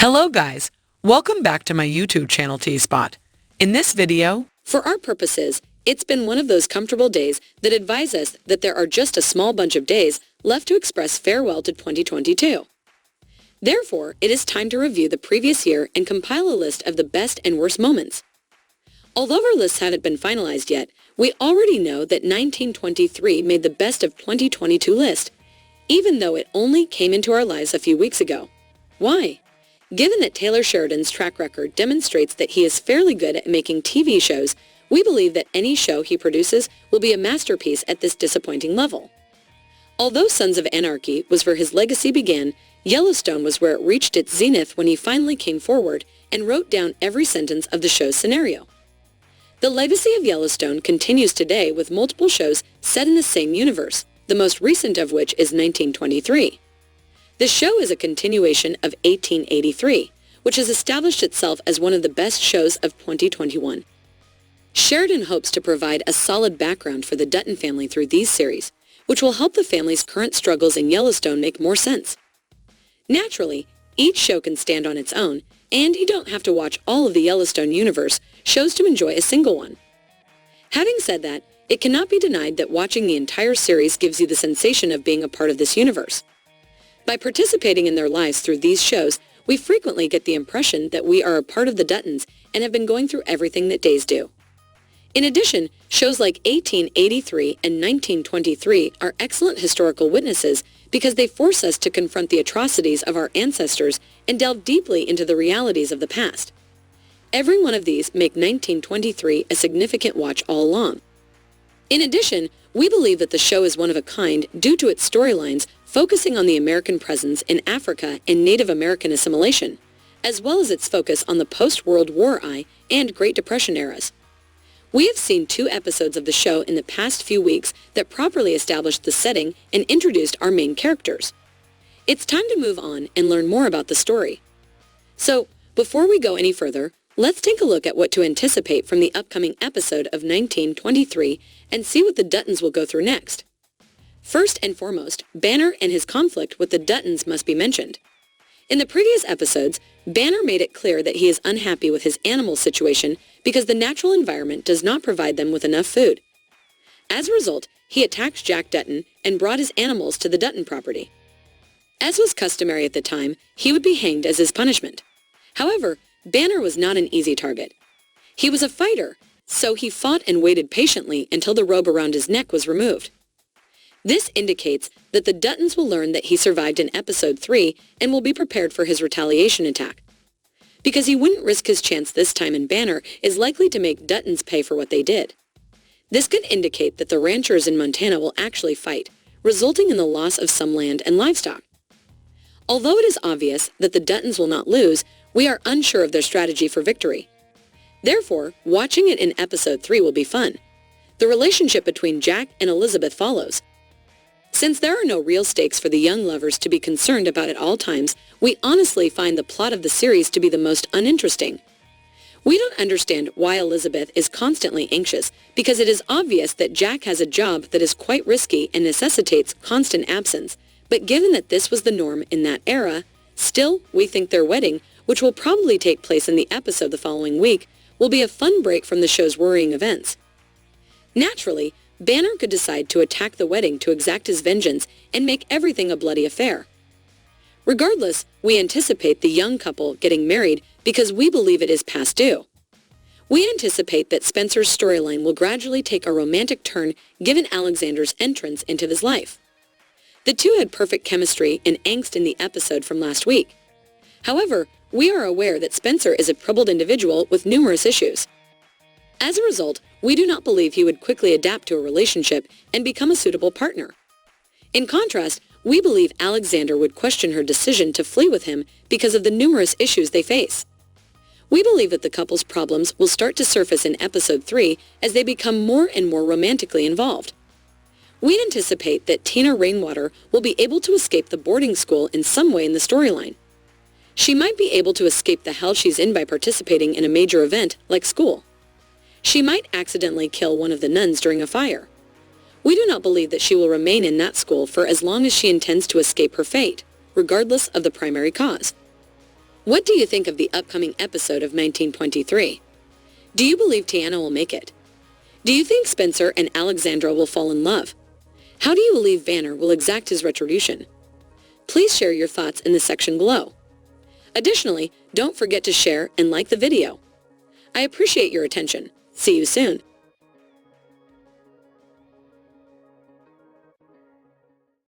Hello guys, welcome back to my YouTube channel T-Spot. In this video, for our purposes, it's been one of those comfortable days that advise us that there are just a small bunch of days left to express farewell to 2022. Therefore, it is time to review the previous year and compile a list of the best and worst moments. Although our lists haven't been finalized yet, we already know that 1923 made the best of 2022 list, even though it only came into our lives a few weeks ago. Why? Given that Taylor Sheridan's track record demonstrates that he is fairly good at making TV shows, we believe that any show he produces will be a masterpiece at this disappointing level. Although Sons of Anarchy was where his legacy began, Yellowstone was where it reached its zenith when he finally came forward and wrote down every sentence of the show's scenario. The legacy of Yellowstone continues today with multiple shows set in the same universe, the most recent of which is 1923. The show is a continuation of 1883, which has established itself as one of the best shows of 2021. Sheridan hopes to provide a solid background for the Dutton family through these series, which will help the family's current struggles in Yellowstone make more sense. Naturally, each show can stand on its own, and you don't have to watch all of the Yellowstone universe shows to enjoy a single one. Having said that, it cannot be denied that watching the entire series gives you the sensation of being a part of this universe. By participating in their lives through these shows, we frequently get the impression that we are a part of the Duttons and have been going through everything that days do. In addition, shows like 1883 and 1923 are excellent historical witnesses because they force us to confront the atrocities of our ancestors and delve deeply into the realities of the past. Every one of these make 1923 a significant watch all along. In addition, we believe that the show is one of a kind due to its storylines focusing on the American presence in Africa and Native American assimilation, as well as its focus on the post-World War I and Great Depression eras. We have seen 2 episodes of the show in the past few weeks that properly established the setting and introduced our main characters. It's time to move on and learn more about the story. So, before we go any further, let's take a look at what to anticipate from the upcoming episode of 1923 and see what the Duttons will go through next. First and foremost, Banner and his conflict with the Duttons must be mentioned. In the previous episodes, Banner made it clear that he is unhappy with his animal situation because the natural environment does not provide them with enough food. As a result, he attacks Jack Dutton and brought his animals to the Dutton property. As was customary at the time, he would be hanged as his punishment. However, Banner was not an easy target. He was a fighter, so he fought and waited patiently until the robe around his neck was removed. This indicates that the Duttons will learn that he survived in episode 3 and will be prepared for his retaliation attack. Because he wouldn't risk his chance this time in Banner is likely to make Duttons pay for what they did. This could indicate that the ranchers in Montana will actually fight, resulting in the loss of some land and livestock. Although it is obvious that the Duttons will not lose, we are unsure of their strategy for victory. Therefore, watching it in episode 3 will be fun. The relationship between Jack and Elizabeth follows. Since there are no real stakes for the young lovers to be concerned about at all times, we honestly find the plot of the series to be the most uninteresting. We don't understand why Elizabeth is constantly anxious because it is obvious that Jack has a job that is quite risky and necessitates constant absence, but given that this was the norm in that era, still we think their wedding, which will probably take place in the episode the following week, will be a fun break from the show's worrying events. Naturally, Banner could decide to attack the wedding to exact his vengeance and make everything a bloody affair. Regardless, we anticipate the young couple getting married because we believe it is past due. We anticipate that Spencer's storyline will gradually take a romantic turn given Alexandra's entrance into his life. The two had perfect chemistry and angst in the episode from last week. However, we are aware that Spencer is a troubled individual with numerous issues. As a result, we do not believe he would quickly adapt to a relationship and become a suitable partner. In contrast, we believe Alexandra would question her decision to flee with him because of the numerous issues they face. We believe that the couple's problems will start to surface in episode 3 as they become more and more romantically involved. We anticipate that Teonna Rainwater will be able to escape the boarding school in some way in the storyline. She might be able to escape the hell she's in by participating in a major event like school. She might accidentally kill one of the nuns during a fire. We do not believe that she will remain in that school for as long as she intends to escape her fate, regardless of the primary cause. What do you think of the upcoming episode of 1923? Do you believe Teonna will make it? Do you think Spencer and Alexandra will fall in love? How do you believe Vanner will exact his retribution? Please share your thoughts in the section below. Additionally, don't forget to share and like the video. I appreciate your attention. See you soon.